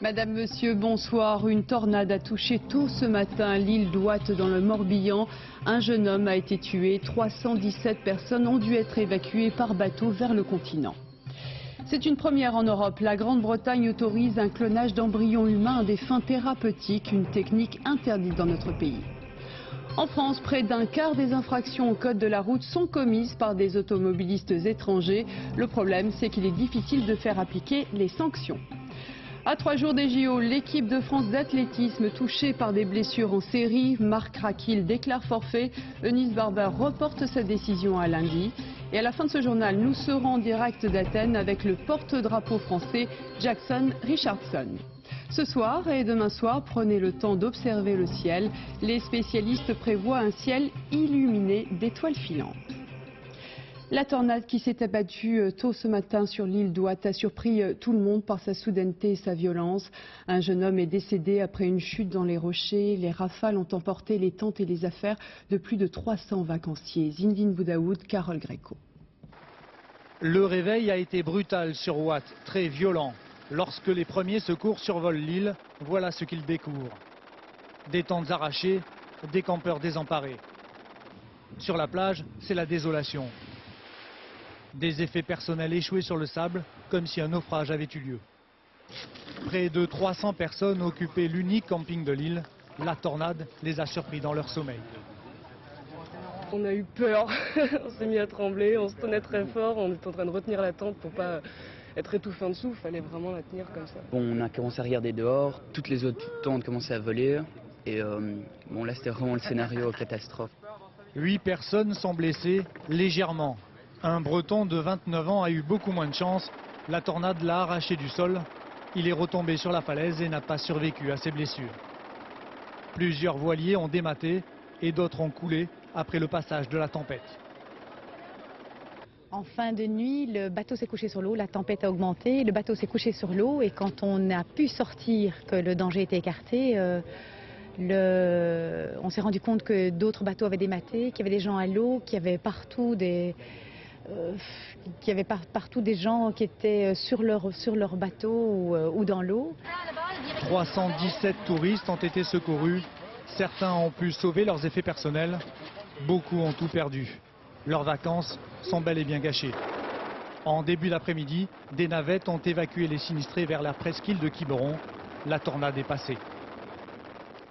Madame, Monsieur, bonsoir. Une tornade a touché tôt ce matin l'île d'Ouate dans le Morbihan. Un jeune homme a été tué. 317 personnes ont dû être évacuées par bateau vers le continent. C'est une première en Europe. La Grande-Bretagne autorise un clonage d'embryons humains à des fins thérapeutiques, une technique interdite dans notre pays. En France, près d'un quart des infractions au code de la route sont commises par des automobilistes étrangers. Le problème, c'est qu'il est difficile de faire appliquer les sanctions. À 3 jours des JO, l'équipe de France d'athlétisme touchée par des blessures en série. Marc Raquil déclare forfait. Eunice Barber reporte sa décision à lundi. Et à la fin de ce journal, nous serons en direct d'Athènes avec le porte-drapeau français Jackson Richardson. Ce soir et demain soir, prenez le temps d'observer le ciel. Les spécialistes prévoient un ciel illuminé d'étoiles filantes. La tornade qui s'est abattue tôt ce matin sur l'île d'Ouate a surpris tout le monde par sa soudaineté et sa violence. Un jeune homme est décédé après une chute dans les rochers. Les rafales ont emporté les tentes et les affaires de plus de 300 vacanciers. Zindine Boudaoud, Carole Greco. Le réveil a été brutal sur Ouate, très violent. Lorsque les premiers secours survolent l'île, voilà ce qu'ils découvrent. Des tentes arrachées, des campeurs désemparés. Sur la plage, c'est la désolation. Des effets personnels échoués sur le sable, comme si un naufrage avait eu lieu. Près de 300 personnes occupaient l'unique camping de l'île. La tornade les a surpris dans leur sommeil. On a eu peur, on s'est mis à trembler, on se tenait très fort, on était en train de retenir la tente pour pas être étouffé en dessous, il fallait vraiment la tenir comme ça. Bon, on a commencé à regarder dehors, toutes les autres tentes commençaient à voler et bon là c'était vraiment le scénario catastrophe. 8 personnes sont blessées légèrement. Un Breton de 29 ans a eu beaucoup moins de chance. La tornade l'a arraché du sol. Il est retombé sur la falaise et n'a pas survécu à ses blessures. Plusieurs voiliers ont dématé et d'autres ont coulé après le passage de la tempête. En fin de nuit, le bateau s'est couché sur l'eau, la tempête a augmenté, le bateau s'est couché sur l'eau et quand on a pu sortir, que le danger était écarté, on s'est rendu compte que d'autres bateaux avaient dématé, qu'il y avait des gens à l'eau, qu'il y avait partout des gens qui étaient sur leur bateau ou dans l'eau. 317 touristes ont été secourus. Certains ont pu sauver leurs effets personnels. Beaucoup ont tout perdu. Leurs vacances sont bel et bien gâchées. En début d'après-midi, des navettes ont évacué les sinistrés vers la presqu'île de Quiberon. La tornade est passée.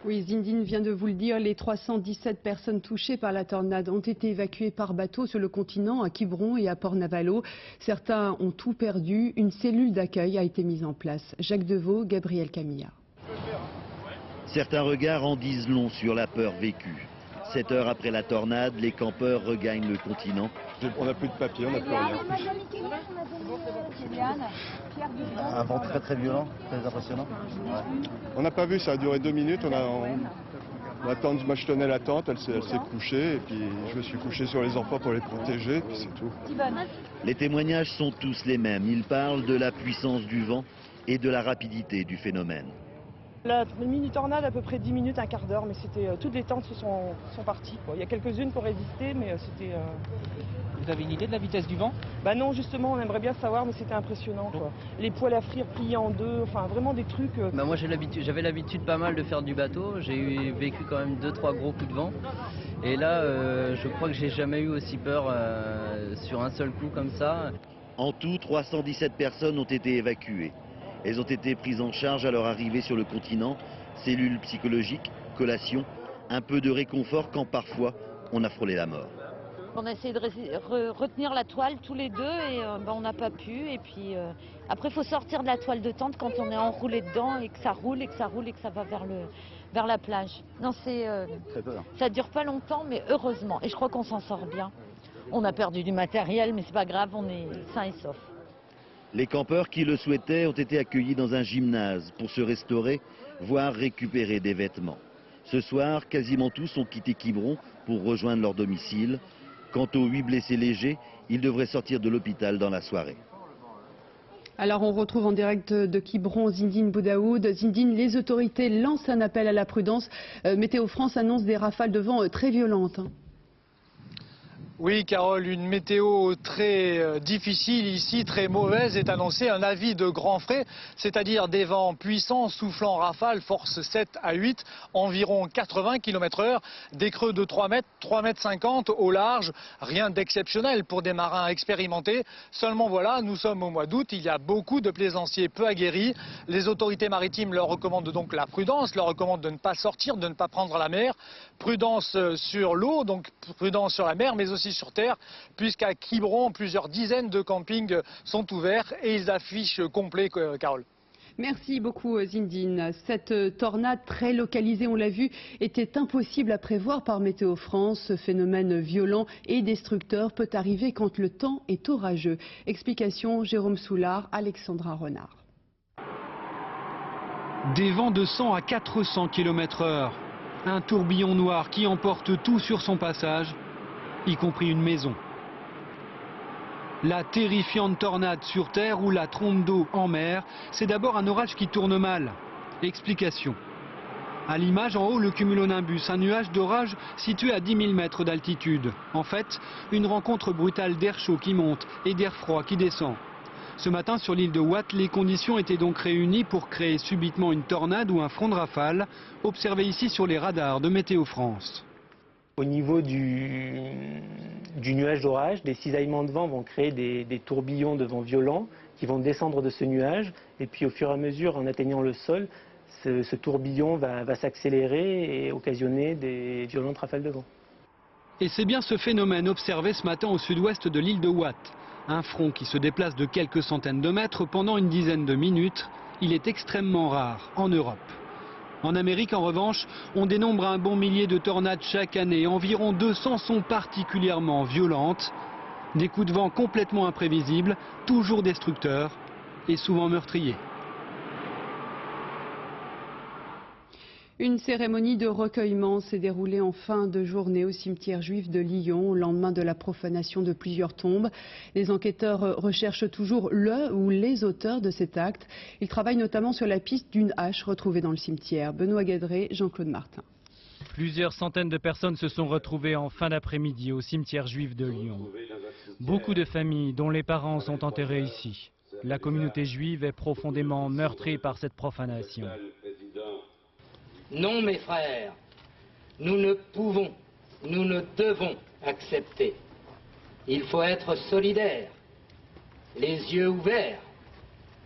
Oui, Zindine vient de vous le dire, les 317 personnes touchées par la tornade ont été évacuées par bateau sur le continent, à Quiberon et à Port-Navalo. Certains ont tout perdu. Une cellule d'accueil a été mise en place. Jacques Deveau, Gabriel Camilla. Certains regards en disent long sur la peur vécue. 7 heures après la tornade, les campeurs regagnent le continent. On n'a plus de papier, on n'a plus rien. Un vent très violent, très impressionnant. Ouais. On n'a pas vu, ça a duré 2 minutes. Moi je tenais la tente, elle s'est couchée et puis je me suis couché sur les enfants pour les protéger et puis c'est tout. Les témoignages sont tous les mêmes. Ils parlent de la puissance du vent et de la rapidité du phénomène. La mini-tornade à peu près 10 minutes, un quart d'heure, mais toutes les tentes sont parties. Il y a quelques-unes pour résister, mais c'était... Vous avez une idée de la vitesse du vent? Bah non, justement, on aimerait bien savoir, mais c'était impressionnant, quoi. Les poêles à frire pliés en deux, enfin vraiment des trucs... Bah moi j'avais l'habitude pas mal de faire du bateau, j'ai vécu quand même 2-3 gros coups de vent. Et là, je crois que j'ai jamais eu aussi peur sur un seul coup comme ça. En tout, 317 personnes ont été évacuées. Elles ont été prises en charge à leur arrivée sur le continent. Cellules psychologiques, collation, un peu de réconfort quand parfois on a frôlé la mort. On a essayé de retenir la toile tous les deux et on n'a pas pu. Et puis après il faut sortir de la toile de tente quand on est enroulé dedans et que ça roule et que ça roule et que ça va vers la plage. Non, ça dure pas longtemps mais heureusement. Et je crois qu'on s'en sort bien. On a perdu du matériel mais c'est pas grave, on est sains et saufs. Les campeurs qui le souhaitaient ont été accueillis dans un gymnase pour se restaurer, voire récupérer des vêtements. Ce soir, quasiment tous ont quitté Quiberon pour rejoindre leur domicile. Quant aux 8 blessés légers, ils devraient sortir de l'hôpital dans la soirée. Alors on retrouve en direct de Quiberon Zindine Boudaoud. Zindine, les autorités lancent un appel à la prudence. Météo France annonce des rafales de vent très violentes. Oui, Carole, une météo très difficile ici, très mauvaise, est annoncée. Un avis de grand frais, c'est-à-dire des vents puissants, soufflant rafales, force 7 à 8, environ 80 km/h, des creux de 3 mètres, 3 mètres 50 au large. Rien d'exceptionnel pour des marins expérimentés. Seulement voilà, nous sommes au mois d'août, il y a beaucoup de plaisanciers peu aguerris. Les autorités maritimes leur recommandent donc la prudence, leur recommandent de ne pas sortir, de ne pas prendre la mer. Prudence sur l'eau, donc prudence sur la mer, mais aussi sur terre, puisqu'à Quiberon, plusieurs dizaines de campings sont ouverts et ils affichent complet, Carole. Merci beaucoup Zindine. Cette tornade très localisée, on l'a vu, était impossible à prévoir par Météo France. Ce phénomène violent et destructeur peut arriver quand le temps est orageux. Explication Jérôme Soulard, Alexandra Renard. Des vents de 100 à 400 km/h. Un tourbillon noir qui emporte tout sur son passage, y compris une maison. La terrifiante tornade sur terre ou la trombe d'eau en mer, c'est d'abord un orage qui tourne mal. Explication. À l'image, en haut, le cumulonimbus, un nuage d'orage situé à 10 000 mètres d'altitude. En fait, une rencontre brutale d'air chaud qui monte et d'air froid qui descend. Ce matin, sur l'île de Watt, les conditions étaient donc réunies pour créer subitement une tornade ou un front de rafale, observé ici sur les radars de Météo France. Au niveau du nuage d'orage, des cisaillements de vent vont créer des tourbillons de vent violents qui vont descendre de ce nuage. Et puis au fur et à mesure, en atteignant le sol, ce tourbillon va s'accélérer et occasionner des violentes rafales de vent. Et c'est bien ce phénomène observé ce matin au sud-ouest de l'île de Watt. Un front qui se déplace de quelques centaines de mètres pendant une dizaine de minutes. Il est extrêmement rare en Europe. En Amérique, en revanche, on dénombre un bon millier de tornades chaque année. Environ 200 sont particulièrement violentes. Des coups de vent complètement imprévisibles, toujours destructeurs et souvent meurtriers. Une cérémonie de recueillement s'est déroulée en fin de journée au cimetière juif de Lyon, au lendemain de la profanation de plusieurs tombes. Les enquêteurs recherchent toujours le ou les auteurs de cet acte. Ils travaillent notamment sur la piste d'une hache retrouvée dans le cimetière. Benoît Gadret, Jean-Claude Martin. Plusieurs centaines de personnes se sont retrouvées en fin d'après-midi au cimetière juif de Lyon. Beaucoup de familles dont les parents sont enterrés ici. La communauté juive est profondément meurtrie par cette profanation. Non, mes frères, nous ne pouvons, nous ne devons accepter. Il faut être solidaire, les yeux ouverts,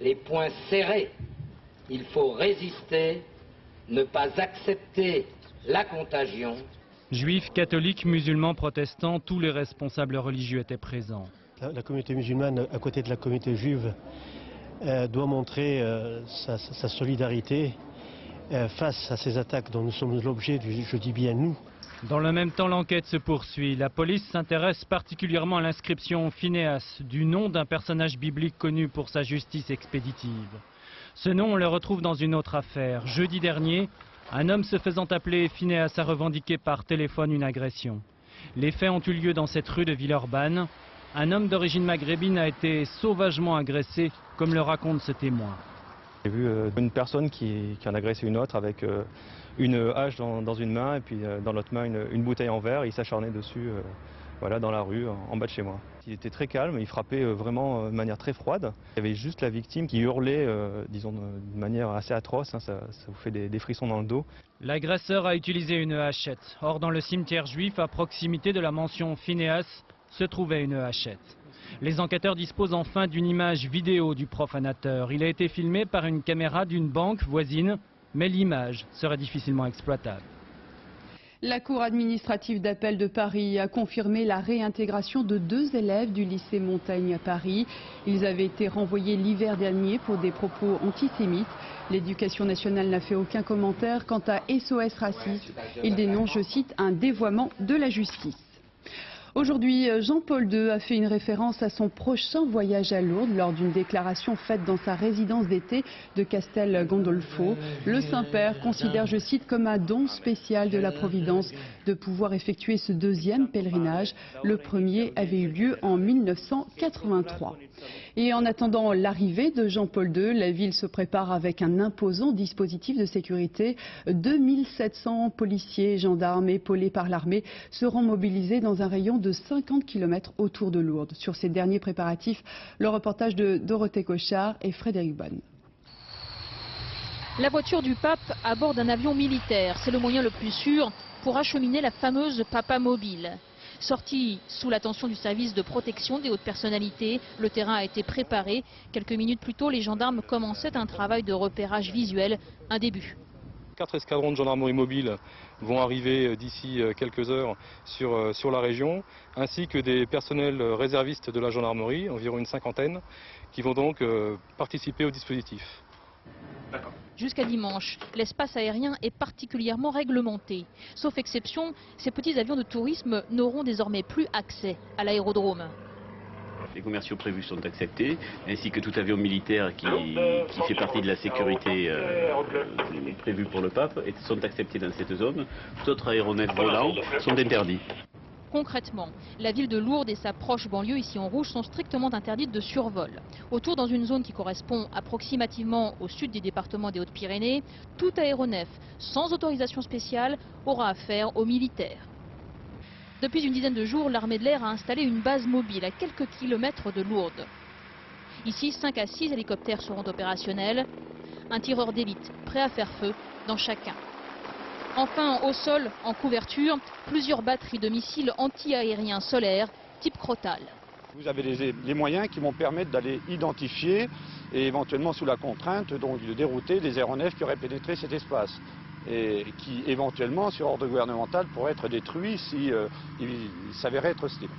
les poings serrés. Il faut résister, ne pas accepter la contagion. Juifs, catholiques, musulmans, protestants, tous les responsables religieux étaient présents. La communauté musulmane, à côté de la communauté juive, doit montrer sa solidarité face à ces attaques dont nous sommes l'objet, je dis bien nous. Dans le même temps, l'enquête se poursuit. La police s'intéresse particulièrement à l'inscription Phinéas, du nom d'un personnage biblique connu pour sa justice expéditive. Ce nom, on le retrouve dans une autre affaire. Jeudi dernier, un homme se faisant appeler Phinéas a revendiqué par téléphone une agression. Les faits ont eu lieu dans cette rue de Villeurbanne. Un homme d'origine maghrébine a été sauvagement agressé, comme le raconte ce témoin. J'ai vu une personne qui en agressait une autre avec une hache dans une main et puis dans l'autre main une bouteille en verre. Il s'acharnait dessus voilà, dans la rue, en bas de chez moi. Il était très calme, il frappait vraiment de manière très froide. Il y avait juste la victime qui hurlait, disons, de manière assez atroce, hein, ça vous fait des frissons dans le dos. L'agresseur a utilisé une hachette. Or, dans le cimetière juif, à proximité de la mention Phinéas, se trouvait une hachette. Les enquêteurs disposent enfin d'une image vidéo du profanateur. Il a été filmé par une caméra d'une banque voisine, mais l'image serait difficilement exploitable. La Cour administrative d'appel de Paris a confirmé la réintégration de 2 élèves du lycée Montaigne à Paris. Ils avaient été renvoyés l'hiver dernier pour des propos antisémites. L'éducation nationale n'a fait aucun commentaire. Quant à SOS Racisme, il dénonce, je cite, un dévoiement de la justice. Aujourd'hui, Jean-Paul II a fait une référence à son prochain voyage à Lourdes lors d'une déclaration faite dans sa résidence d'été de Castel Gandolfo. Le Saint-Père considère, je cite, comme un don spécial de la Providence de pouvoir effectuer ce 2e pèlerinage. Le premier avait eu lieu en 1983. Et en attendant l'arrivée de Jean-Paul II, la ville se prépare avec un imposant dispositif de sécurité. 2700 policiers et gendarmes épaulés par l'armée seront mobilisés dans un rayon de 50 km autour de Lourdes. Sur ces derniers préparatifs, le reportage de Dorothée Cochard et Frédéric Bonne. La voiture du pape à bord d'un avion militaire, c'est le moyen le plus sûr pour acheminer la fameuse Papa Mobile. Sorti sous l'attention du service de protection des hautes personnalités, le terrain a été préparé. Quelques minutes plus tôt, les gendarmes commençaient un travail de repérage visuel, un début. 4 escadrons de gendarmerie mobile vont arriver d'ici quelques heures sur la région, ainsi que des personnels réservistes de la gendarmerie, environ une cinquantaine, qui vont donc participer au dispositif. Jusqu'à dimanche, l'espace aérien est particulièrement réglementé. Sauf exception, ces petits avions de tourisme n'auront désormais plus accès à l'aérodrome. Les commerciaux prévus sont acceptés, ainsi que tout avion militaire qui fait partie de la sécurité prévue pour le pape sont acceptés dans cette zone. D'autres aéronefs volants sont interdits. Concrètement, la ville de Lourdes et sa proche banlieue ici en rouge sont strictement interdites de survol. Autour, dans une zone qui correspond approximativement au sud des départements des Hautes-Pyrénées, tout aéronef sans autorisation spéciale aura affaire aux militaires. Depuis une dizaine de jours, l'armée de l'air a installé une base mobile à quelques kilomètres de Lourdes. Ici, 5 à 6 hélicoptères seront opérationnels, un tireur d'élite prêt à faire feu dans chacun. Enfin, au sol, en couverture, plusieurs batteries de missiles anti-aériens solaires type Crotale. Vous avez les moyens qui vont permettre d'aller identifier et éventuellement sous la contrainte donc de dérouter des aéronefs qui auraient pénétré cet espace et qui éventuellement sur ordre gouvernemental pourraient être détruits s'ils s'avéraient être hostiles.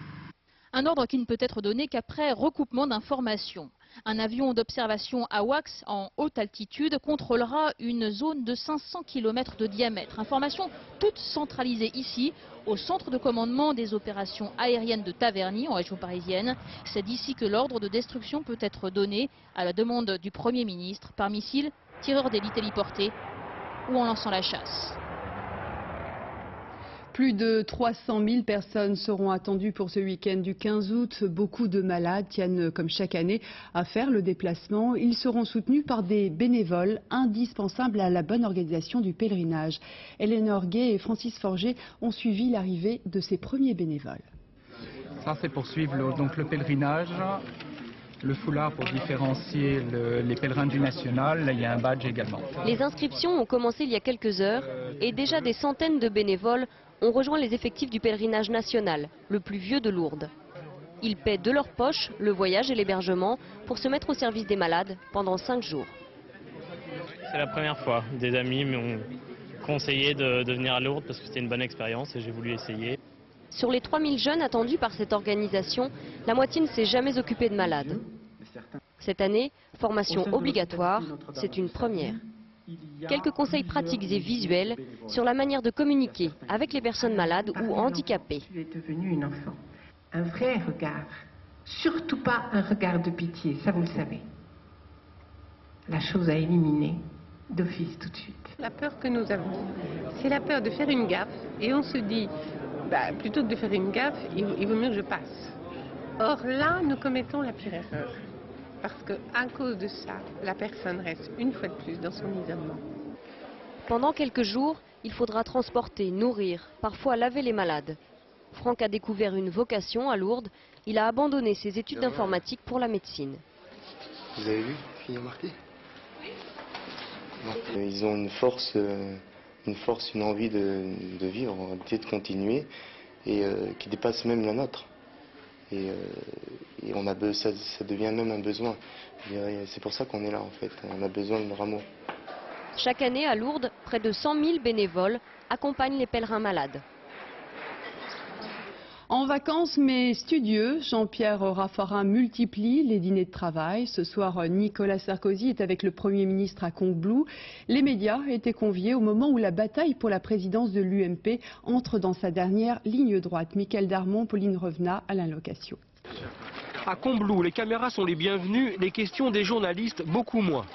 Un ordre qui ne peut être donné qu'après recoupement d'informations. Un avion d'observation AWACS en haute altitude contrôlera une zone de 500 km de diamètre. Information toute centralisée ici, au centre de commandement des opérations aériennes de Taverny, en région parisienne. C'est d'ici que l'ordre de destruction peut être donné à la demande du Premier ministre par missile, tireur d'élite héliporté ou en lançant la chasse. Plus de 300 000 personnes seront attendues pour ce week-end du 15 août. Beaucoup de malades tiennent, comme chaque année, à faire le déplacement. Ils seront soutenus par des bénévoles indispensables à la bonne organisation du pèlerinage. Eleanor Gay et Francis Forger ont suivi l'arrivée de ces premiers bénévoles. Ça, c'est pour suivre le pèlerinage. Le foulard pour différencier les pèlerins du national, il y a un badge également. Les inscriptions ont commencé il y a quelques heures et déjà des centaines de bénévoles ont rejoint les effectifs du pèlerinage national, le plus vieux de Lourdes. Ils paient de leur poche le voyage et l'hébergement pour se mettre au service des malades pendant 5 jours. C'est la première fois. Des amis m'ont conseillé de venir à Lourdes parce que c'était une bonne expérience et j'ai voulu essayer. Sur les 3000 jeunes attendus par cette organisation, la moitié ne s'est jamais occupée de malades. Cette année, formation obligatoire, c'est une première. Quelques conseils pratiques et visuels sur la manière de communiquer avec les personnes malades ou handicapées. Tu es devenu une enfant. Un vrai regard. Surtout pas un regard de pitié, ça vous le savez. La chose à éliminer d'office tout de suite. La peur que nous avons, c'est la peur de faire une gaffe et on se dit, plutôt que de faire une gaffe, il vaut mieux que je passe. Or là, nous commettons la pire erreur. Parce qu'à cause de ça, la personne reste une fois de plus dans son isolement. Pendant quelques jours, il faudra transporter, nourrir, parfois laver les malades. Franck a découvert une vocation à Lourdes. Il a abandonné ses études d'informatique pour la médecine. Vous avez vu, fille marquée ? Ils ont une force, une envie de vivre, de continuer, et qui dépasse même la nôtre. Et ça devient même un besoin. C'est pour ça qu'on est là en fait, on a besoin de leur amour. Chaque année à Lourdes, près de 100 000 bénévoles accompagnent les pèlerins malades. En vacances mais studieux, Jean-Pierre Raffarin multiplie les dîners de travail. Ce soir, Nicolas Sarkozy est avec le Premier ministre à Combloux. Les médias étaient conviés au moment où la bataille pour la présidence de l'UMP entre dans sa dernière ligne droite. Mickaël Darmon, Pauline Revenat, Alain Locasio. À Combloux, les caméras sont les bienvenues, les questions des journalistes beaucoup moins.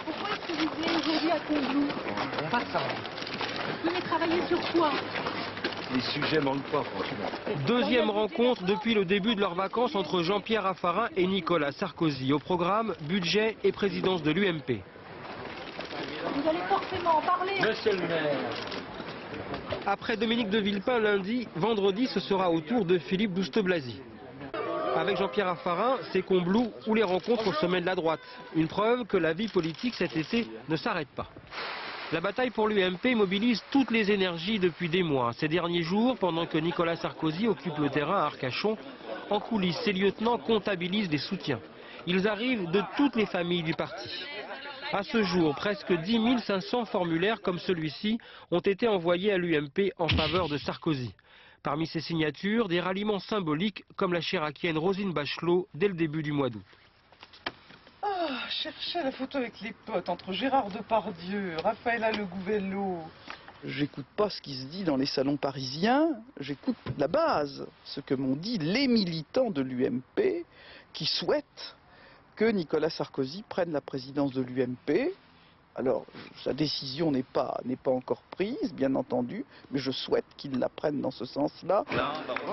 Pourquoi est-ce que vous venez aujourd'hui à Combloux? Pas ça. Vous venez travailler sur quoi? Les sujets manquent pas, franchement. Deuxième rencontre depuis le début de leurs vacances entre Jean-Pierre Raffarin et Nicolas Sarkozy. Au programme, budget et présidence de l'UMP. Vous allez forcément en parler. Monsieur le maire. Après Dominique de Villepin lundi, vendredi, ce sera au tour de Philippe Douste-Blazy. Avec Jean-Pierre Raffarin, c'est Combloux ou les rencontres au sommet de la droite. Une preuve que la vie politique cet été ne s'arrête pas. La bataille pour l'UMP mobilise toutes les énergies depuis des mois. Ces derniers jours, pendant que Nicolas Sarkozy occupe le terrain à Arcachon, en coulisses, ses lieutenants comptabilisent des soutiens. Ils arrivent de toutes les familles du parti. À ce jour, presque 10 500 formulaires comme celui-ci ont été envoyés à l'UMP en faveur de Sarkozy. Parmi ces signatures, des ralliements symboliques comme la chiraquienne Roselyne Bachelot dès le début du mois d'août. Cherchais la photo avec les potes entre Gérard Depardieu, Raffaella Le Gouvello. J'écoute pas ce qui se dit dans les salons parisiens, j'écoute la base, ce que m'ont dit les militants de l'UMP qui souhaitent que Nicolas Sarkozy prenne la présidence de l'UMP. Alors, sa décision n'est pas encore prise, bien entendu, mais je souhaite qu'il la prenne dans ce sens-là.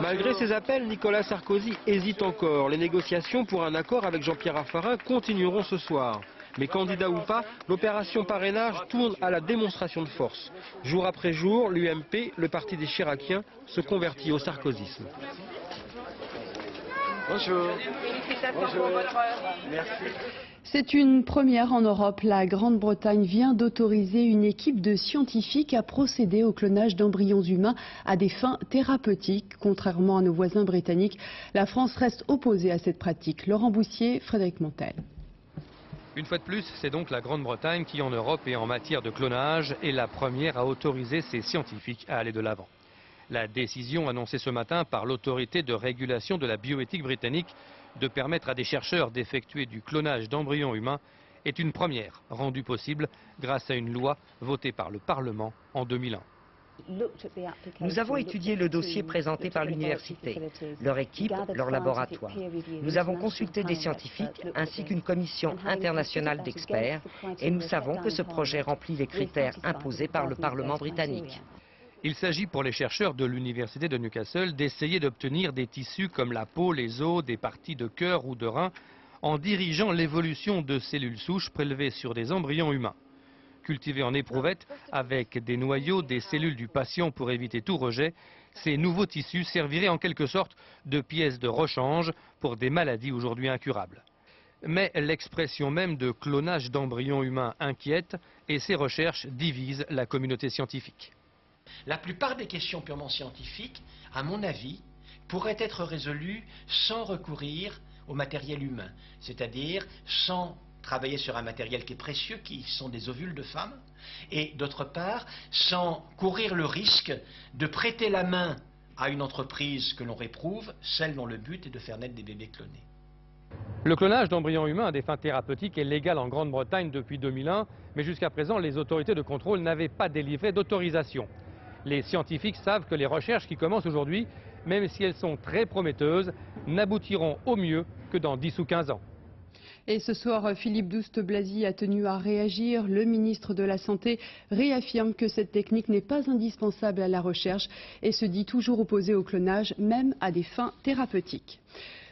Malgré ces appels, Nicolas Sarkozy hésite encore. Les négociations pour un accord avec Jean-Pierre Raffarin continueront ce soir. Mais candidat ou pas, l'opération parrainage tourne à la démonstration de force. Jour après jour, l'UMP, le parti des Chiraciens, se convertit au sarkozysme. Bonjour. Bonjour. Merci. C'est une première en Europe. La Grande-Bretagne vient d'autoriser une équipe de scientifiques à procéder au clonage d'embryons humains à des fins thérapeutiques. Contrairement à nos voisins britanniques, la France reste opposée à cette pratique. Laurent Boussier, Frédéric Montel. Une fois de plus, c'est donc la Grande-Bretagne qui, en Europe et en matière de clonage, est la première à autoriser ses scientifiques à aller de l'avant. La décision annoncée ce matin par l'autorité de régulation de la bioéthique britannique de permettre à des chercheurs d'effectuer du clonage d'embryons humains est une première rendue possible grâce à une loi votée par le Parlement en 2001. Nous avons étudié le dossier présenté par l'université, leur équipe, leur laboratoire. Nous avons consulté des scientifiques ainsi qu'une commission internationale d'experts et nous savons que ce projet remplit les critères imposés par le Parlement britannique. Il s'agit pour les chercheurs de l'université de Newcastle d'essayer d'obtenir des tissus comme la peau, les os, des parties de cœur ou de rein en dirigeant l'évolution de cellules souches prélevées sur des embryons humains. Cultivés en éprouvette avec des noyaux des cellules du patient pour éviter tout rejet, ces nouveaux tissus serviraient en quelque sorte de pièces de rechange pour des maladies aujourd'hui incurables. Mais l'expression même de clonage d'embryons humains inquiète et ces recherches divisent la communauté scientifique. La plupart des questions purement scientifiques, à mon avis, pourraient être résolues sans recourir au matériel humain, c'est-à-dire sans travailler sur un matériel qui est précieux, qui sont des ovules de femmes, et d'autre part, sans courir le risque de prêter la main à une entreprise que l'on réprouve, celle dont le but est de faire naître des bébés clonés. Le clonage d'embryons humains à des fins thérapeutiques est légal en Grande-Bretagne depuis 2001, mais jusqu'à présent, les autorités de contrôle n'avaient pas délivré d'autorisation. Les scientifiques savent que les recherches qui commencent aujourd'hui, même si elles sont très prometteuses, n'aboutiront au mieux que dans 10 ou 15 ans. Et ce soir, Philippe Douste-Blazy a tenu à réagir. Le ministre de la Santé réaffirme que cette technique n'est pas indispensable à la recherche et se dit toujours opposé au clonage, même à des fins thérapeutiques.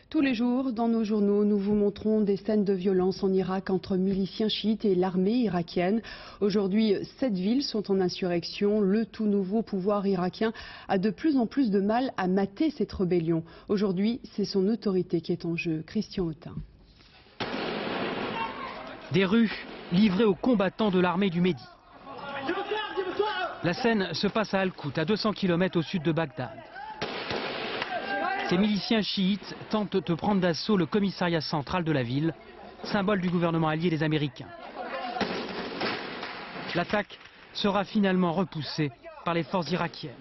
Tous les jours, dans nos journaux, nous vous montrons des scènes de violence en Irak entre miliciens chiites et l'armée irakienne. Aujourd'hui, 7 villes sont en insurrection. Le tout nouveau pouvoir irakien a de plus en plus de mal à mater cette rébellion. Aujourd'hui, c'est son autorité qui est en jeu. Christian Autain. Des rues livrées aux combattants de l'armée du Mehdi. La scène se passe à Al-Kout, à 200 km au sud de Bagdad. Ces miliciens chiites tentent de prendre d'assaut le commissariat central de la ville, symbole du gouvernement allié des Américains. L'attaque sera finalement repoussée par les forces irakiennes.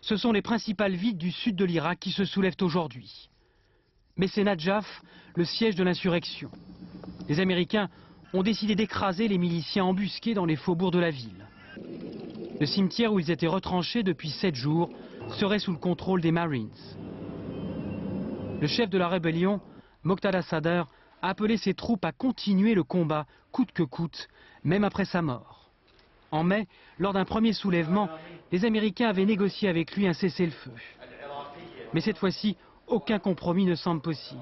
Ce sont les principales villes du sud de l'Irak qui se soulèvent aujourd'hui. Mais c'est Nadjaf, le siège de l'insurrection. Les Américains ont décidé d'écraser les miliciens embusqués dans les faubourgs de la ville. Le cimetière où ils étaient retranchés depuis 7 jours serait sous le contrôle des Marines. Le chef de la rébellion, Moqtada Sadr, a appelé ses troupes à continuer le combat coûte que coûte, même après sa mort. En mai, lors d'un premier soulèvement, les Américains avaient négocié avec lui un cessez-le-feu. Mais cette fois-ci, aucun compromis ne semble possible.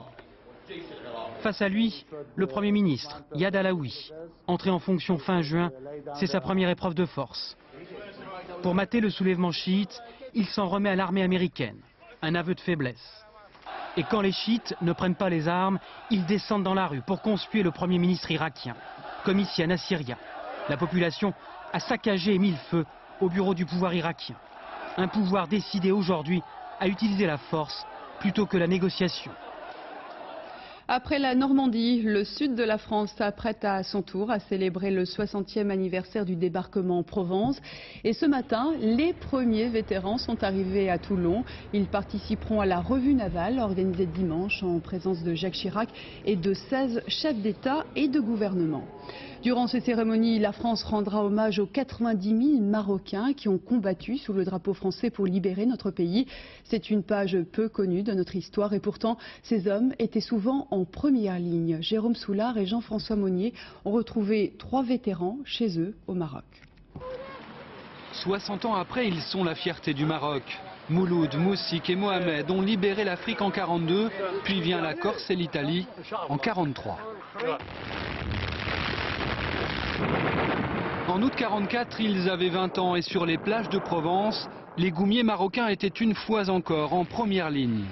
Face à lui, le Premier ministre, Yad Alaoui, entré en fonction fin juin, c'est sa première épreuve de force. Pour mater le soulèvement chiite, il s'en remet à l'armée américaine, un aveu de faiblesse. Et quand les chiites ne prennent pas les armes, ils descendent dans la rue pour conspuer le Premier ministre irakien, comme ici à Nasiriyah. La population a saccagé et mis le feu au bureau du pouvoir irakien. Un pouvoir décidé aujourd'hui à utiliser la force plutôt que la négociation. Après la Normandie, le sud de la France s'apprête à son tour à célébrer le 60e anniversaire du débarquement en Provence. Et ce matin, les premiers vétérans sont arrivés à Toulon. Ils participeront à la revue navale organisée dimanche en présence de Jacques Chirac et de 16 chefs d'État et de gouvernement. Durant ces cérémonies, la France rendra hommage aux 90 000 Marocains qui ont combattu sous le drapeau français pour libérer notre pays. C'est une page peu connue de notre histoire et pourtant, ces hommes étaient souvent en première ligne. Jérôme Soulard et Jean-François Monnier ont retrouvé 3 vétérans chez eux au Maroc. 60 ans après, ils sont la fierté du Maroc. Mouloud, Moussik et Mohamed ont libéré l'Afrique en 42, puis vient la Corse et l'Italie en 43. En août 44, ils avaient 20 ans et sur les plages de Provence, les goumiers marocains étaient une fois encore en première ligne.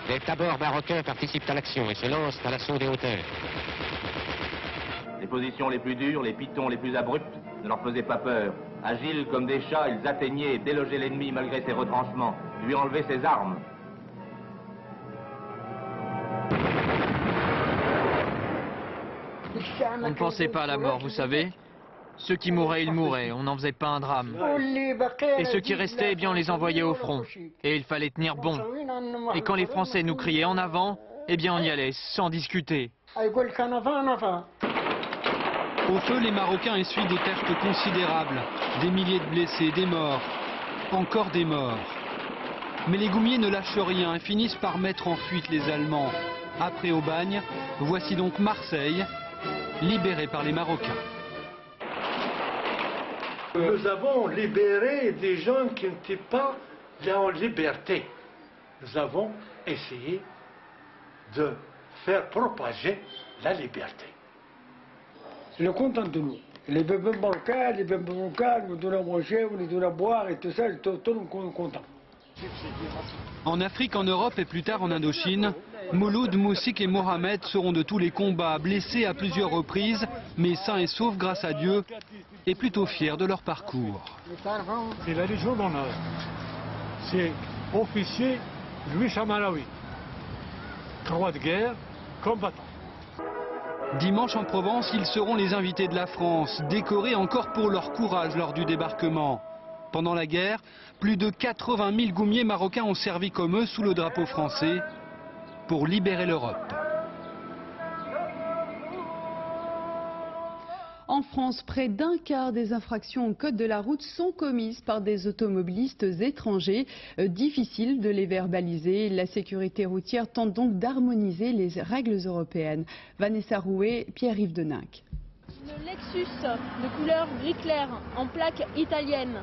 Les tabors marocains participent à l'action et se lancent à l'assaut des hauteurs. Les positions les plus dures, les pitons les plus abrupts ne leur faisaient pas peur. Agiles comme des chats, ils atteignaient et délogeaient l'ennemi malgré ses retranchements, lui enlevaient ses armes. On ne pensait pas à la mort, vous savez. Ceux qui mouraient, ils mouraient, on n'en faisait pas un drame. Et ceux qui restaient, eh bien, on les envoyait au front. Et il fallait tenir bon. Et quand les Français nous criaient en avant, eh bien on y allait, sans discuter. Au feu, les Marocains essuient des pertes considérables. Des milliers de blessés, des morts. Encore des morts. Mais les goumiers ne lâchent rien et finissent par mettre en fuite les Allemands. Après Aubagne, voici donc Marseille, libérée par les Marocains. Nous avons libéré des gens qui n'étaient pas en liberté. Nous avons essayé de faire propager la liberté. Le content de nous. Les bébés marocains, nous donnent à manger, nous donnent à boire et tout ça, tout le monde content. En Afrique, en Europe et plus tard en Indochine, Mouloud, Moussik et Mohamed seront de tous les combats, blessés à plusieurs reprises, mais sains et saufs grâce à Dieu, et plutôt fiers de leur parcours. C'est la Légion d'honneur. C'est officier Louis Chamalawi. Croix de guerre, combattant. Dimanche en Provence, ils seront les invités de la France, décorés encore pour leur courage lors du débarquement. Pendant la guerre, plus de 80 000 goumiers marocains ont servi comme eux sous le drapeau français pour libérer l'Europe. En France, près d'un quart des infractions au code de la route sont commises par des automobilistes étrangers. Difficile de les verbaliser. La sécurité routière tente donc d'harmoniser les règles européennes. Vanessa Rouet, Pierre-Yves Deninck. Une Lexus de couleur gris clair en plaque italienne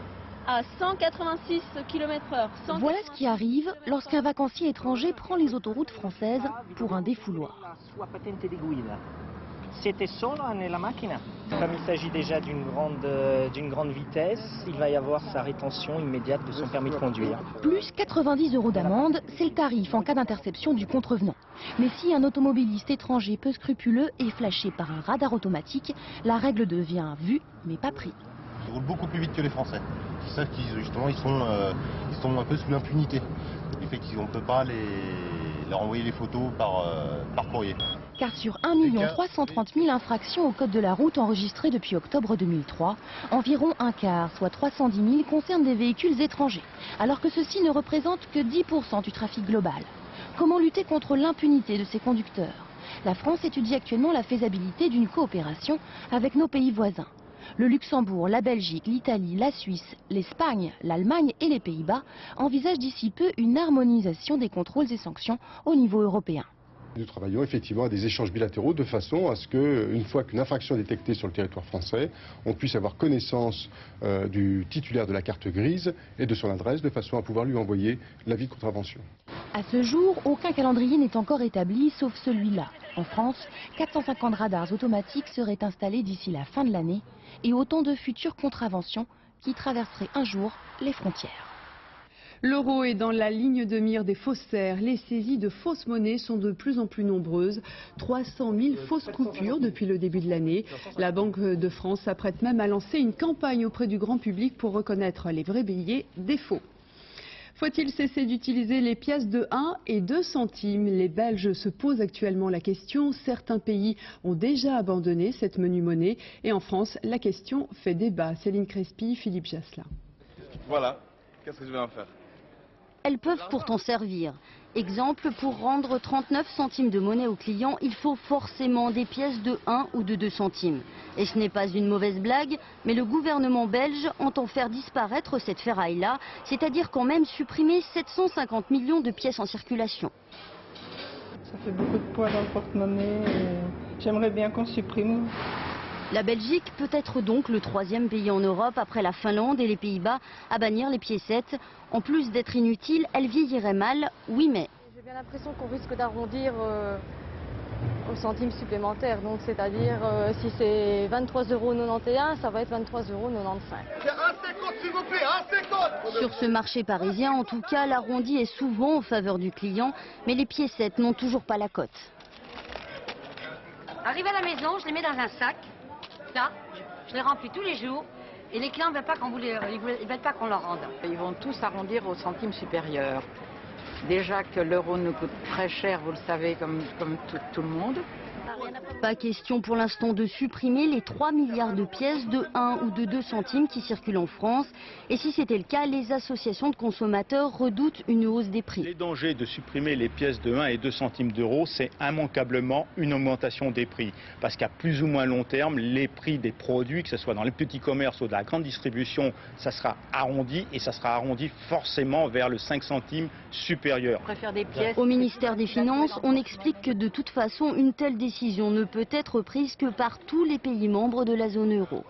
à 186 km/h. Voilà ce qui arrive lorsqu'un vacancier étranger prend les autoroutes françaises pour un défouloir. Comme il s'agit déjà d'une grande vitesse, il va y avoir sa rétention immédiate de son permis de conduire. Plus 90 € d'amende, c'est le tarif en cas d'interception du contrevenant. Mais si un automobiliste étranger peu scrupuleux est flashé par un radar automatique, la règle devient vue mais pas pris. Ils roulent beaucoup plus vite que les Français. C'est ça qu'ils justement ils sont un peu sous l'impunité. Du fait qu'on ne peut pas leur envoyer les photos par courrier. Car sur 1 330 000 infractions au code de la route enregistrées depuis octobre 2003, environ un quart, soit 310 000, concernent des véhicules étrangers, alors que ceux-ci ne représentent que 10% du trafic global. Comment lutter contre l'impunité de ces conducteurs? La France étudie actuellement la faisabilité d'une coopération avec nos pays voisins. Le Luxembourg, la Belgique, l'Italie, la Suisse, l'Espagne, l'Allemagne et les Pays-Bas envisagent d'ici peu une harmonisation des contrôles et sanctions au niveau européen. Nous travaillons effectivement à des échanges bilatéraux de façon à ce qu'une fois qu'une infraction est détectée sur le territoire français, on puisse avoir connaissance du titulaire de la carte grise et de son adresse de façon à pouvoir lui envoyer l'avis de contravention. À ce jour, aucun calendrier n'est encore établi sauf celui-là. En France, 450 radars automatiques seraient installés d'ici la fin de l'année et autant de futures contraventions qui traverseraient un jour les frontières. L'euro est dans la ligne de mire des faussaires. Les saisies de fausses monnaies sont de plus en plus nombreuses. 300 000 fausses coupures depuis le début de l'année. La Banque de France s'apprête même à lancer une campagne auprès du grand public pour reconnaître les vrais billets des faux. Faut-il cesser d'utiliser les pièces de 1 et 2 centimes? Les Belges se posent actuellement la question. Certains pays ont déjà abandonné cette menue monnaie. Et en France, la question fait débat. Céline Crespi, Philippe Jasselin. Voilà, qu'est-ce que je vais en faire? Elles peuvent pourtant servir. Exemple, pour rendre 39 centimes de monnaie au client, il faut forcément des pièces de 1 ou de 2 centimes. Et ce n'est pas une mauvaise blague, mais le gouvernement belge entend faire disparaître cette ferraille-là, c'est-à-dire quand même supprimer 750 millions de pièces en circulation. Ça fait beaucoup de poids dans le porte-monnaie. J'aimerais bien qu'on supprime. La Belgique peut être donc le 3e pays en Europe, après la Finlande et les Pays-Bas, à bannir les piécettes. En plus d'être inutile, elles vieilliraient mal, oui mais... J'ai bien l'impression qu'on risque d'arrondir au centime supplémentaire. Donc c'est-à-dire si c'est 23,91 €, ça va être 23,95 €. S'il vous plaît, Sur ce marché parisien, en tout cas, l'arrondi est souvent en faveur du client, mais les piécettes n'ont toujours pas la cote. Arrive à la maison, je les mets dans un sac. Là, je les remplis tous les jours et les clients ne veulent pas qu'on leur rende. Ils vont tous arrondir au centime supérieur. Déjà que l'euro nous coûte très cher, vous le savez, comme tout le monde. Pas question pour l'instant de supprimer les 3 milliards de pièces de 1 ou de 2 centimes qui circulent en France. Et si c'était le cas, les associations de consommateurs redoutent une hausse des prix. Les dangers de supprimer les pièces de 1 et 2 centimes d'euros, c'est immanquablement une augmentation des prix. Parce qu'à plus ou moins long terme, les prix des produits, que ce soit dans les petits commerces ou de la grande distribution, ça sera arrondi et ça sera arrondi forcément vers le 5 centimes supérieur. Au ministère des Finances, on explique que de toute façon, une telle décision ne peut être prise que par tous les pays membres de la zone euro.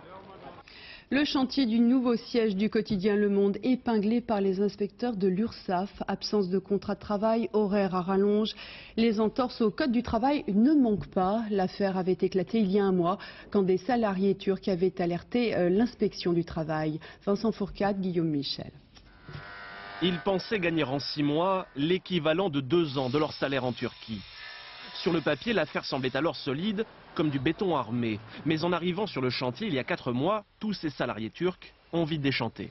Le chantier du nouveau siège du quotidien Le Monde épinglé par les inspecteurs de l'URSSAF. Absence de contrat de travail, horaire à rallonge. Les entorses au code du travail ne manquent pas. L'affaire avait éclaté il y a un mois quand des salariés turcs avaient alerté l'inspection du travail. Vincent Fourcade, Guillaume Michel. Ils pensaient gagner en 6 mois l'équivalent de 2 ans de leur salaire en Turquie. Sur le papier, l'affaire semblait alors solide, comme du béton armé. Mais en arrivant sur le chantier il y a 4 mois, tous ces salariés turcs ont vite déchanté.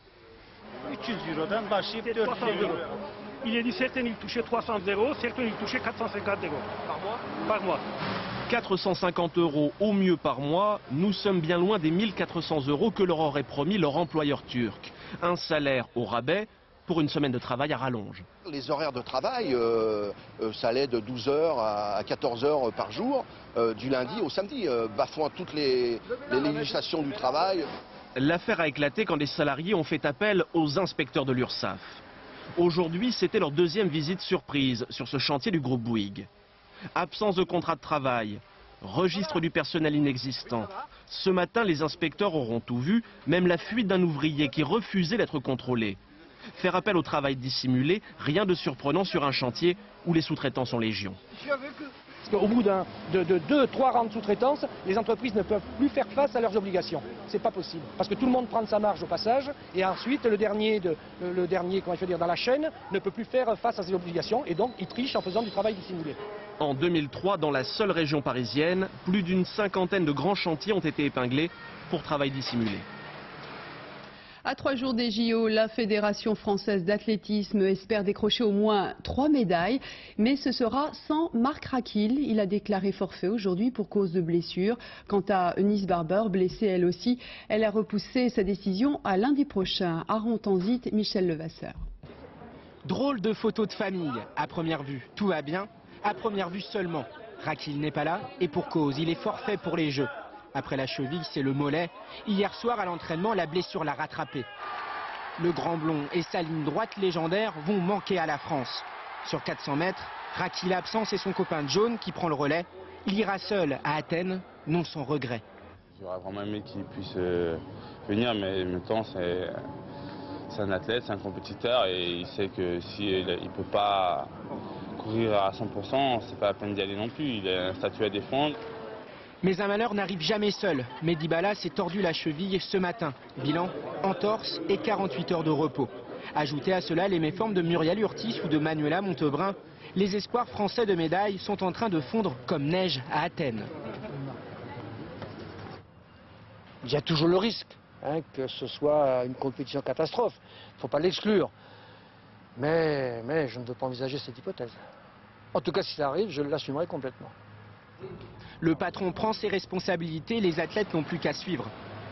Il est dit certains ils touchaient 300 €, certains ils touchaient 450 € par mois. 450 € au mieux par mois, nous sommes bien loin des 1400 € que leur aurait promis leur employeur turc. Un salaire au rabais pour une semaine de travail à rallonge. Les horaires de travail, ça allait de 12 h à 14 h par jour, du lundi au samedi, bafouant toutes les législations du travail. L'affaire a éclaté quand les salariés ont fait appel aux inspecteurs de l'URSSAF. Aujourd'hui, c'était leur 2e visite surprise sur ce chantier du groupe Bouygues. Absence de contrat de travail, registre du personnel inexistant. Ce matin, les inspecteurs auront tout vu, même la fuite d'un ouvrier qui refusait d'être contrôlé. Faire appel au travail dissimulé, rien de surprenant sur un chantier où les sous-traitants sont légion. Parce qu'au bout de 2-3 rangs de sous-traitance, les entreprises ne peuvent plus faire face à leurs obligations. C'est pas possible. Parce que tout le monde prend sa marge au passage, et ensuite le dernier comment je veux dire, dans la chaîne ne peut plus faire face à ses obligations, et donc il triche en faisant du travail dissimulé. En 2003, dans la seule région parisienne, plus d'une 50aine de grands chantiers ont été épinglés pour travail dissimulé. À 3 jours des JO, la Fédération française d'athlétisme espère décrocher au moins 3 médailles, mais ce sera sans Marc Raquil. Il a déclaré forfait aujourd'hui pour cause de blessure. Quant à Eunice Barber, blessée elle aussi, elle a repoussé sa décision à lundi prochain. À Rontanzit, Michel Levasseur. Drôle de photo de famille, à première vue. Tout va bien, à première vue seulement. Raquil n'est pas là, et pour cause, il est forfait pour les Jeux. Après la cheville, c'est le mollet. Hier soir, à l'entraînement, la blessure l'a rattrapé. Le grand blond et sa ligne droite légendaire vont manquer à la France. Sur 400 mètres, Rakil est absent, c'est son copain John qui prend le relais. Il ira seul à Athènes, non sans regret. J'aurais vraiment aimé qu'il puisse venir, mais en même temps, c'est un athlète, c'est un compétiteur et il sait que s'il ne peut pas courir à 100%, c'est pas la peine d'y aller non plus. Il a un statut à défendre. Mais un malheur n'arrive jamais seul. Mehdi Bala s'est tordu la cheville ce matin. Bilan, entorse et 48 heures de repos. Ajoutez à cela les méformes de Muriel Urtis ou de Manuela Montebrin. Les espoirs français de médailles sont en train de fondre comme neige à Athènes. Il y a toujours le risque que ce soit une compétition catastrophe. Il ne faut pas l'exclure. Mais je ne veux pas envisager cette hypothèse. En tout cas, si ça arrive, je l'assumerai complètement. Le patron prend ses responsabilités, les athlètes n'ont plus qu'à suivre.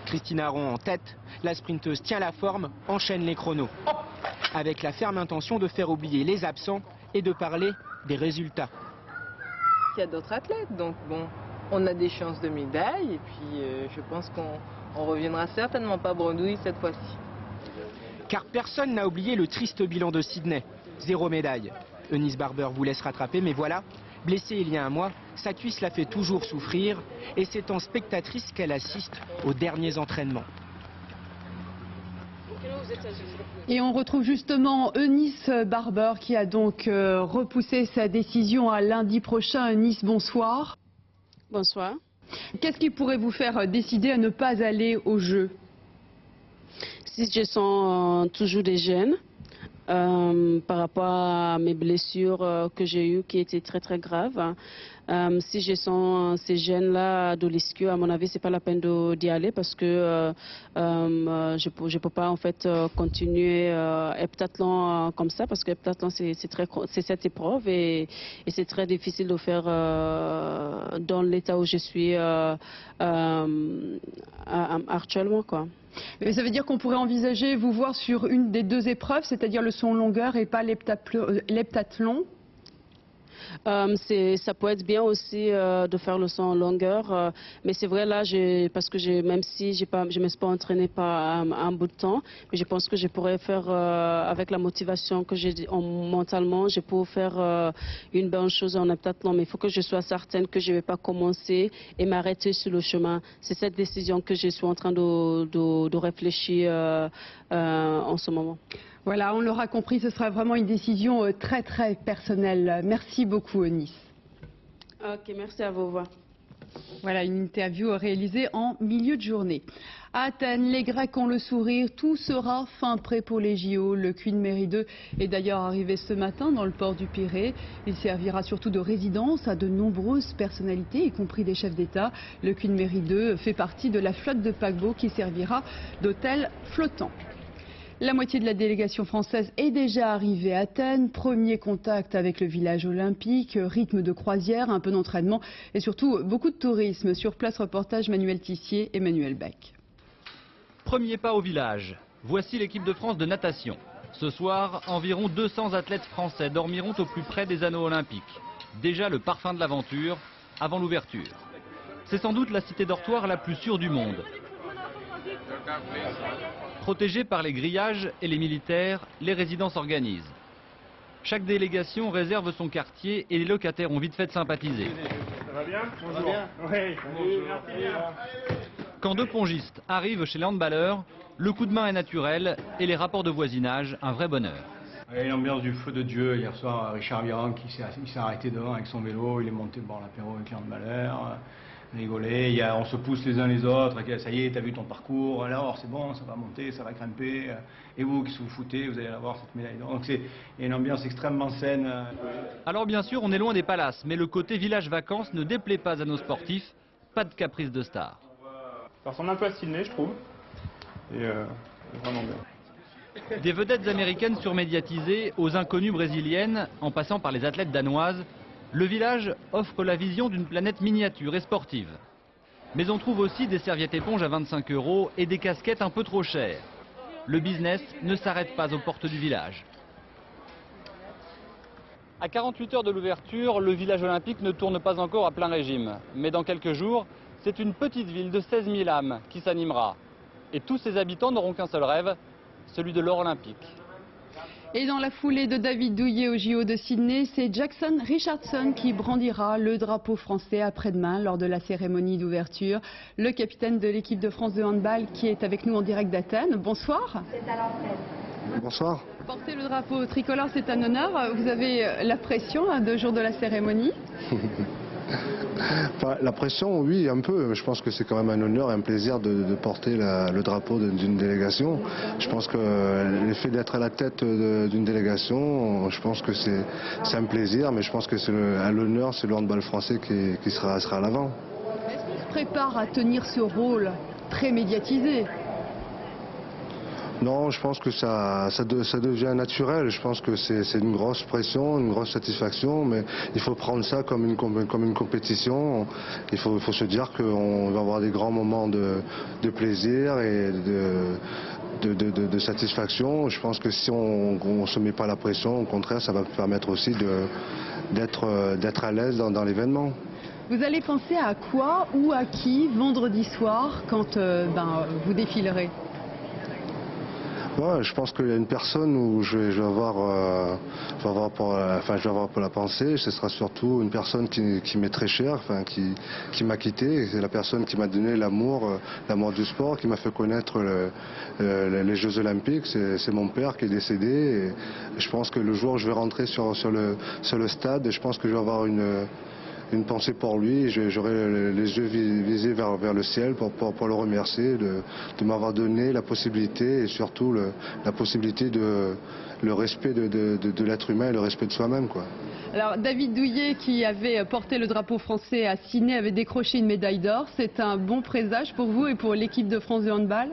Christine Aron en tête, la sprinteuse tient la forme, enchaîne les chronos. Avec la ferme intention de faire oublier les absents et de parler des résultats. Il y a d'autres athlètes, donc bon, on a des chances de médaille et puis je pense qu'on reviendra certainement pas bredouille cette fois-ci. Car personne n'a oublié le triste bilan de Sydney. 0 médaille. Eunice Barber voulait se rattraper, mais voilà, blessée il y a un mois, sa cuisse la fait toujours souffrir et c'est en spectatrice qu'elle assiste aux derniers entraînements. Et on retrouve justement Eunice Barber qui a donc repoussé sa décision à lundi prochain. Eunice, bonsoir. Bonsoir. Qu'est-ce qui pourrait vous faire décider à ne pas aller aux Jeux? Si je sens toujours des gènes par rapport à mes blessures que j'ai eues qui étaient très très graves. Si je sens ces gènes-là de l'ischio, à mon avis, c'est pas la peine d'y aller parce que je peux pas en fait continuer heptathlon comme ça parce que heptathlon c'est cette épreuve et c'est très difficile de faire dans l'état où je suis actuellement quoi. Mais ça veut dire qu'on pourrait envisager vous voir sur une des deux épreuves, c'est-à-dire le saut en longueur et pas l'heptathlon? Ça peut être bien aussi de faire le saut en longueur, mais c'est vrai là, parce que même si je ne me suis pas entraînée par un bout de temps, mais je pense que je pourrais faire avec la motivation que j'ai mentalement, je peux faire une bonne chose en heptathlon, mais il faut que je sois certaine que je ne vais pas commencer et m'arrêter sur le chemin. C'est cette décision que je suis en train de réfléchir en ce moment. Voilà, on l'aura compris, ce sera vraiment une décision très très personnelle. Merci beaucoup Eunice. Ok, merci à vous. Voilà une interview réalisée en milieu de journée. À Athènes, les Grecs ont le sourire, tout sera fin prêt pour les JO. Le Queen Mary 2 est d'ailleurs arrivé ce matin dans le port du Pirée. Il servira surtout de résidence à de nombreuses personnalités, y compris des chefs d'État. Le Queen Mary 2 fait partie de la flotte de paquebots qui servira d'hôtel flottant. La moitié de la délégation française est déjà arrivée à Athènes. Premier contact avec le village olympique, rythme de croisière, un peu d'entraînement et surtout beaucoup de tourisme. Sur place, reportage Manuel Tissier et Emmanuel Beck. Premier pas au village. Voici l'équipe de France de natation. Ce soir, environ 200 athlètes français dormiront au plus près des anneaux olympiques. Déjà le parfum de l'aventure avant l'ouverture. C'est sans doute la cité dortoir la plus sûre du monde. Protégés par les grillages et les militaires, les résidents s'organisent. Chaque délégation réserve son quartier et les locataires ont vite fait de sympathiser. Ça va bien? Bonjour. Ça va bien? Oui. Bonjour. Merci bien. Quand deux pongistes arrivent chez les handballeurs, le coup de main est naturel et les rapports de voisinage un vrai bonheur. L'ambiance du feu de Dieu. Hier soir, Richard Viran qui s'est arrêté devant avec son vélo, il est monté boire l'apéro avec les handballeurs. Rigoler, on se pousse les uns les autres, ça y est, t'as vu ton parcours, alors c'est bon, ça va monter, ça va grimper, et vous qui vous foutez, vous allez avoir cette médaille. Donc il y a une ambiance extrêmement saine. Alors bien sûr, on est loin des palaces, mais le côté village vacances ne déplaît pas à nos sportifs, pas de caprice de star. Ça ressemble un peu à Sydney, je trouve, et vraiment bien. Des vedettes américaines surmédiatisées aux inconnues brésiliennes, en passant par les athlètes danoises, le village offre la vision d'une planète miniature et sportive. Mais on trouve aussi des serviettes éponges à 25 € et des casquettes un peu trop chères. Le business ne s'arrête pas aux portes du village. À 48 heures de l'ouverture, le village olympique ne tourne pas encore à plein régime. Mais dans quelques jours, c'est une petite ville de 16 000 âmes qui s'animera. Et tous ses habitants n'auront qu'un seul rêve, celui de l'or olympique. Et dans la foulée de David Douillet au JO de Sydney, c'est Jackson Richardson qui brandira le drapeau français après-demain lors de la cérémonie d'ouverture. Le capitaine de l'équipe de France de handball qui est avec nous en direct d'Athènes. Bonsoir. Bonsoir. Porter le drapeau tricolore, c'est un honneur. Vous avez la pression à 2 jours de la cérémonie? Enfin, la pression, oui, un peu. Je pense que c'est quand même un honneur et un plaisir de porter le drapeau d'une délégation. Je pense que l'effet d'être à la tête d'une délégation, je pense que c'est un plaisir, mais je pense que l'honneur, c'est le handball français qui sera à l'avant. Est-ce qu'on se prépare à tenir ce rôle très médiatisé? Non, je pense que ça devient naturel. Je pense que c'est une grosse pression, une grosse satisfaction, mais il faut prendre ça comme une compétition. Il faut se dire qu'on va avoir des grands moments de plaisir et de satisfaction. Je pense que si on ne se met pas la pression, au contraire, ça va permettre aussi d'être à l'aise dans l'événement. Vous allez penser à quoi ou à qui vendredi soir quand vous défilerez? Ouais, je pense qu'il y a une personne où je vais avoir pour la pensée. Ce sera surtout une personne qui m'est très chère, qui m'a quitté. C'est la personne qui m'a donné l'amour du sport, qui m'a fait connaître les Jeux Olympiques. C'est mon père qui est décédé. Et je pense que le jour où je vais rentrer sur le stade, je pense que je vais avoir une pensée pour lui. J'aurai les yeux visés vers le ciel pour le remercier de m'avoir donné la possibilité et surtout la possibilité le respect de l'être humain et le respect de soi-même, quoi. Alors David Douillet, qui avait porté le drapeau français à Sydney, avait décroché une médaille d'or. C'est un bon présage pour vous et pour l'équipe de France de handball?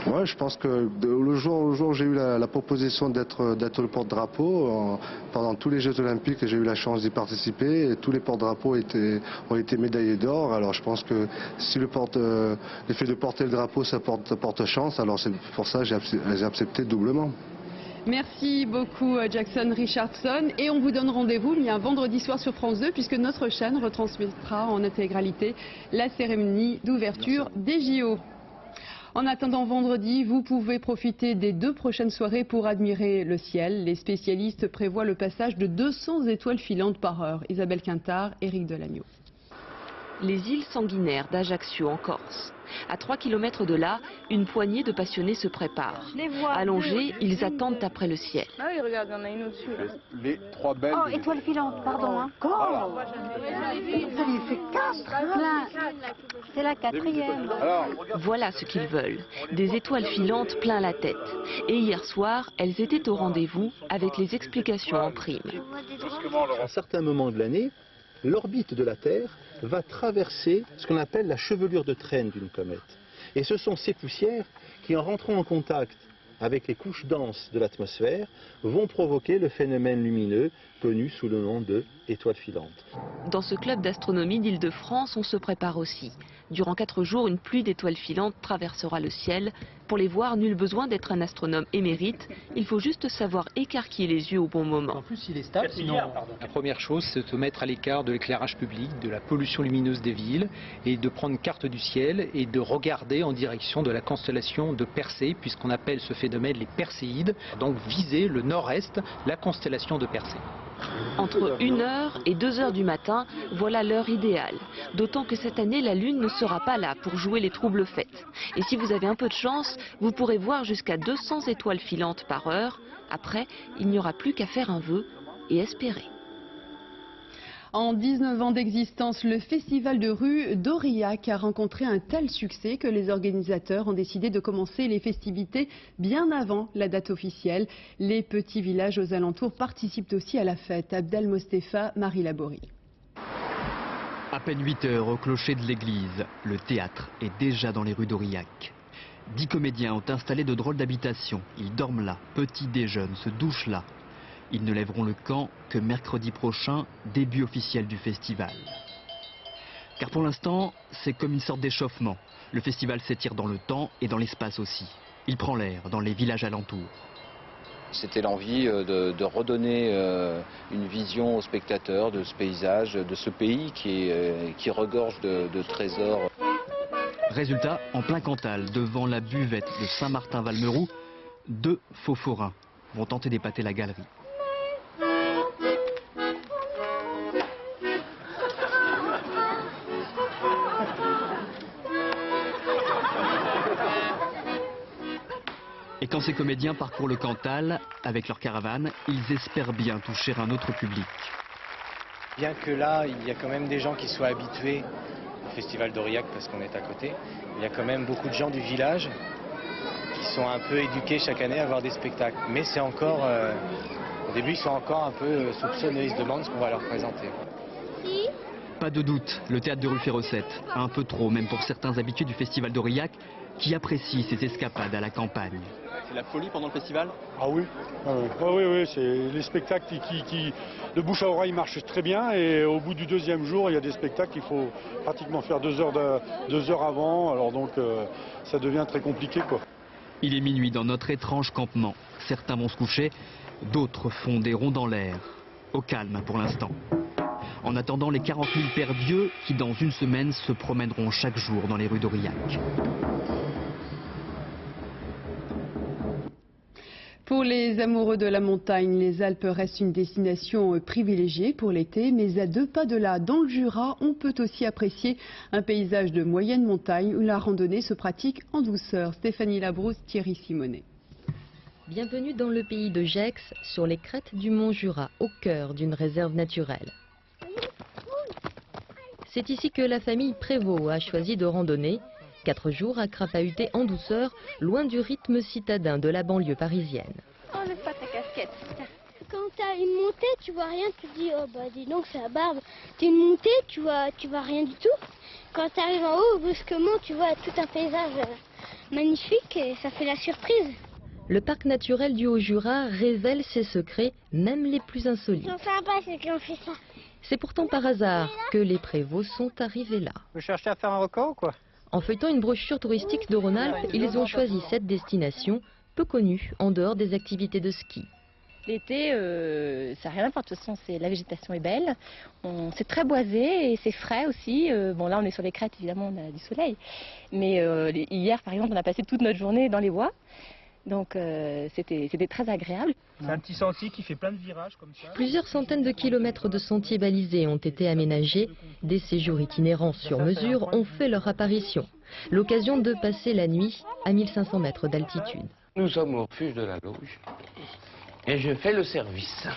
Ouais, je pense que le jour où j'ai eu la proposition d'être le porte-drapeau, pendant tous les Jeux Olympiques, j'ai eu la chance d'y participer et tous les porte-drapeaux ont été médaillés d'or. Alors je pense que si le fait de porter le drapeau, ça porte chance, alors c'est pour ça que j'ai accepté doublement. Merci beaucoup Jackson Richardson et on vous donne rendez-vous un vendredi soir sur France 2 puisque notre chaîne retransmettra en intégralité la cérémonie d'ouverture des JO. En attendant vendredi, vous pouvez profiter des 2 prochaines soirées pour admirer le ciel. Les spécialistes prévoient le passage de 200 étoiles filantes par heure. Isabelle Quintard, Éric Delagneau. Les îles sanguinaires d'Ajaccio en Corse. À 3 km de là, une poignée de passionnés se préparent. Allongés, ils attendent après le ciel. Ah oui, regarde, il y en a une au-dessus. Les 3 belles. Oh, étoile filante, pardon. Hein. Ça lui fait 4. C'est la 4e. Voilà ce qu'ils veulent. Des étoiles filantes plein la tête. Et hier soir, elles étaient au rendez-vous avec les explications en prime. À un certain moment de l'année, l'orbite de la Terre va traverser ce qu'on appelle la chevelure de traîne d'une comète. Et ce sont ces poussières qui, en rentrant en contact avec les couches denses de l'atmosphère, vont provoquer le phénomène lumineux connu sous le nom de étoile filante. Dans ce club d'astronomie d'Île-de-France, on se prépare aussi. Durant 4 jours, une pluie d'étoiles filantes traversera le ciel. Pour les voir, nul besoin d'être un astronome émérite. Il faut juste savoir écarquiller les yeux au bon moment. En plus, il est stable, sinon la première chose, c'est de se mettre à l'écart de l'éclairage public, de la pollution lumineuse des villes, et de prendre une carte du ciel et de regarder en direction de la constellation de Persée, puisqu'on appelle ce phénomène les Perséides. Donc viser le nord-est, la constellation de Persée. Entre 1h et 2h du matin, voilà l'heure idéale. D'autant que cette année, la Lune ne sera pas là pour jouer les troubles fêtes. Et si vous avez un peu de chance, vous pourrez voir jusqu'à 200 étoiles filantes par heure. Après, il n'y aura plus qu'à faire un vœu et espérer. En 19 ans d'existence, le festival de rue d'Aurillac a rencontré un tel succès que les organisateurs ont décidé de commencer les festivités bien avant la date officielle. Les petits villages aux alentours participent aussi à la fête. Abdel Mostefa, Marie Laborie. À peine 8 heures au clocher de l'église, le théâtre est déjà dans les rues d'Aurillac. 10 comédiens ont installé de drôles d'habitations. Ils dorment là, petit déjeunent, se douchent là. Ils ne lèveront le camp que mercredi prochain, début officiel du festival. Car pour l'instant, c'est comme une sorte d'échauffement. Le festival s'étire dans le temps et dans l'espace aussi. Il prend l'air dans les villages alentours. C'était l'envie de redonner une vision aux spectateurs de ce paysage, de ce pays qui regorge de trésors. Résultat, en plein Cantal, devant la buvette de Saint-Martin-Valmeroux, 2 faux forains. vont tenter d'épater la galerie. Et quand ces comédiens parcourent le Cantal avec leur caravane, ils espèrent bien toucher un autre public. Bien que là, il y a quand même des gens qui soient habitués au Festival d'Aurillac parce qu'on est à côté, il y a quand même beaucoup de gens du village qui sont un peu éduqués chaque année à voir des spectacles. Mais c'est encore, au début, ils sont encore un peu soupçonneux, ils se demandent ce qu'on va leur présenter. Pas de doute, le théâtre de Rue Féroçette, un peu trop, même pour certains habitués du Festival d'Aurillac, qui apprécient ces escapades à la campagne. C'est la folie pendant le festival? Ah oui, oui, c'est les spectacles qui de bouche à oreille marchent très bien, et au bout du deuxième jour, il y a des spectacles qu'il faut pratiquement faire 2 heures avant, alors donc ça devient très compliqué, quoi. Il est minuit dans notre étrange campement. Certains vont se coucher, d'autres font des ronds dans l'air. Au calme pour l'instant. En attendant les 40 000 pères Dieu qui dans une semaine se promèneront chaque jour dans les rues d'Aurillac. Pour les amoureux de la montagne, les Alpes restent une destination privilégiée pour l'été, mais à 2 pas de là, dans le Jura, on peut aussi apprécier un paysage de moyenne montagne où la randonnée se pratique en douceur. Stéphanie Labrousse, Thierry Simonet. Bienvenue dans le pays de Gex, sur les crêtes du mont Jura, au cœur d'une réserve naturelle. C'est ici que la famille Prévost a choisi de randonner. 4 jours à crapahuter en douceur, loin du rythme citadin de la banlieue parisienne. Enlève pas ta casquette. Quand t'as une montée, tu vois rien, tu te dis oh bah dis donc c'est la barbe. T'as une montée, tu vois rien du tout. Quand t'arrives en haut, brusquement, tu vois tout un paysage magnifique et ça fait la surprise. Le parc naturel du Haut-Jura révèle ses secrets, même les plus insolites. C'est sympa ceux qui ont fait ça. C'est pourtant par hasard que les Prévost sont arrivés là. Vous cherchez à faire un record ou quoi? En feuilletant une brochure touristique de Rhône-Alpes, ils ont choisi cette destination, peu connue en dehors des activités de ski. L'été, ça n'a rien à voir, de toute façon, la végétation est belle, c'est très boisé et c'est frais aussi. Bon là on est sur les crêtes, évidemment on a du soleil, mais hier par exemple on a passé toute notre journée dans les bois, donc c'était très agréable. C'est un petit sentier qui fait plein de virages comme ça. Plusieurs centaines de kilomètres de sentiers balisés ont été aménagés. Des séjours itinérants sur mesure ont fait leur apparition. L'occasion de passer la nuit à 1500 mètres d'altitude. Nous sommes au refuge de la Loge et je fais le service.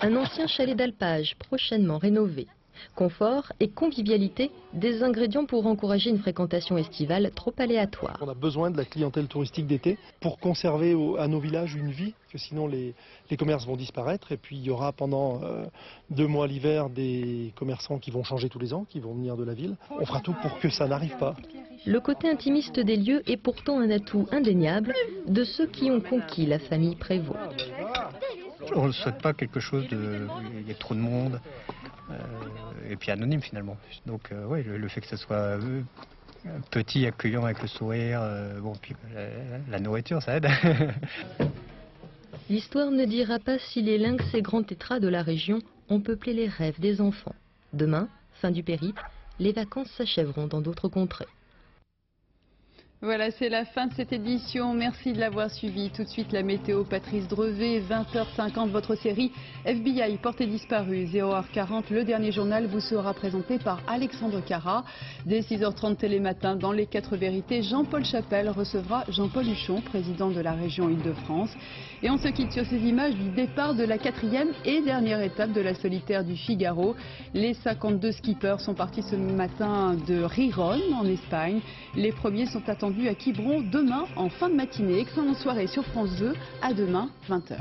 Un ancien chalet d'alpage prochainement rénové. Confort et convivialité, des ingrédients pour encourager une fréquentation estivale trop aléatoire. On a besoin de la clientèle touristique d'été pour conserver à nos villages une vie, que sinon les commerces vont disparaître. Et puis il y aura pendant 2 mois l'hiver des commerçants qui vont changer tous les ans, qui vont venir de la ville. On fera tout pour que ça n'arrive pas. Le côté intimiste des lieux est pourtant un atout indéniable de ceux qui ont conquis la famille Prévost. On ne souhaite pas quelque chose de... Il y a trop de monde. Et puis anonyme finalement. Donc oui, le fait que ce soit petit, accueillant avec le sourire, bon, puis la nourriture ça aide. L'histoire ne dira pas si les lynx et grands tétras de la région ont peuplé les rêves des enfants. Demain, fin du périple, les vacances s'achèveront dans d'autres contrées. Voilà, c'est la fin de cette édition. Merci de l'avoir suivi. Tout de suite, la météo, Patrice Drevet, 20h50, votre série FBI, portée disparue, 0h40. Le dernier journal vous sera présenté par Alexandre Cara. Dès 6h30 télématin, dans les 4 vérités, Jean-Paul Chapelle recevra Jean-Paul Huchon, président de la région Île-de-France. Et on se quitte sur ces images du départ de la 4e et dernière étape de la solitaire du Figaro. Les 52 skippers sont partis ce matin de Riron, en Espagne. Les premiers sont attendus à Quiberon demain en fin de matinée. Excellente soirée sur France 2. À demain, 20h.